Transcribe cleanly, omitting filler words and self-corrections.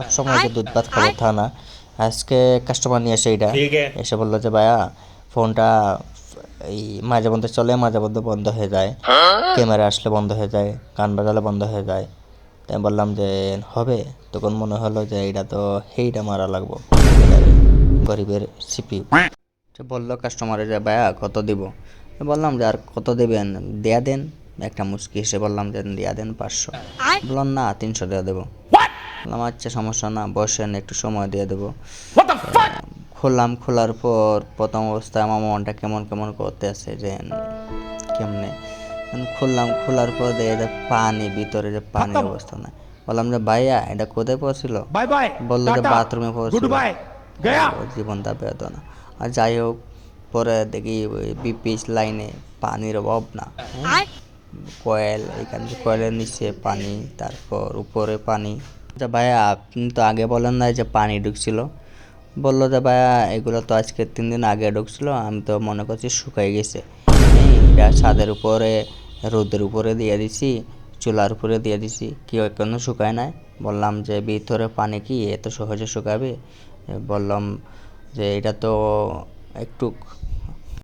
সবসময় যে দুধ ভাত খাবো তা না। আজকে কাস্টমার নিয়ে এসে এইটা এসে বললো যে ভাইয়া ফোনটা এই মাঝে মধ্যে চলে মাঝে মধ্যে বন্ধ হয়ে যায়, ক্যামেরা আসলে বন্ধ হয়ে যায়, গান বাজালে বন্ধ হয়ে যায়। তাই আমি বললাম যে হবে, তখন মনে হলো যে এইটা তো হেইটা মারা লাগবো, গরিবের সিপিইউ। সে বললো কাস্টমারে যে ভাইয়া কত দিব, বললাম যে আর কত দেবেন, দেয়া দেন। একটা মুচকি এসে বললাম যে দেয়া দেন 500। বললাম না 300 দেওয়া দেবো। বললাম আচ্ছা সমস্যা না, বসেন একটু সময় দিয়ে দেবো। খুললাম, খোলার পর প্রথম অবস্থায় আমার মনটা কেমন কেমন করতে আছে যে কেমনে। খুললাম, খোলার পর দেখে যে পানি, ভিতরে যে পানির অবস্থা নাই। বললাম যে ভাইয়া এটা কোথায় পড়ছিল, বললো যে বাথরুমে পড়ছিল। জীবনটা বেদনা। আর যাই হোক, পরে দেখি ওই বিপিএস লাইনে পানির অভাব না, কয়েল, এখান থেকে কয়েলের নিচে পানি, তারপর উপরে পানি। আচ্ছা ভাইয়া আপনি তো আগে বলেন না যে পানি ঢুকছিল। বললো যে ভাইয়া এগুলো তো আজকে 3 দিন আগে ঢুকছিল, আমি তো মনে করছি শুকাই গেছে। এটা ছাদের উপরে রোদের উপরে দিয়ে দিছি, চুলার উপরে দিয়ে দিছি, কি এখনো শুকায় নাই। বললাম যে ভিতরে পানি কি এত সহজে শুকাবে? বললাম যে এটা তো একটু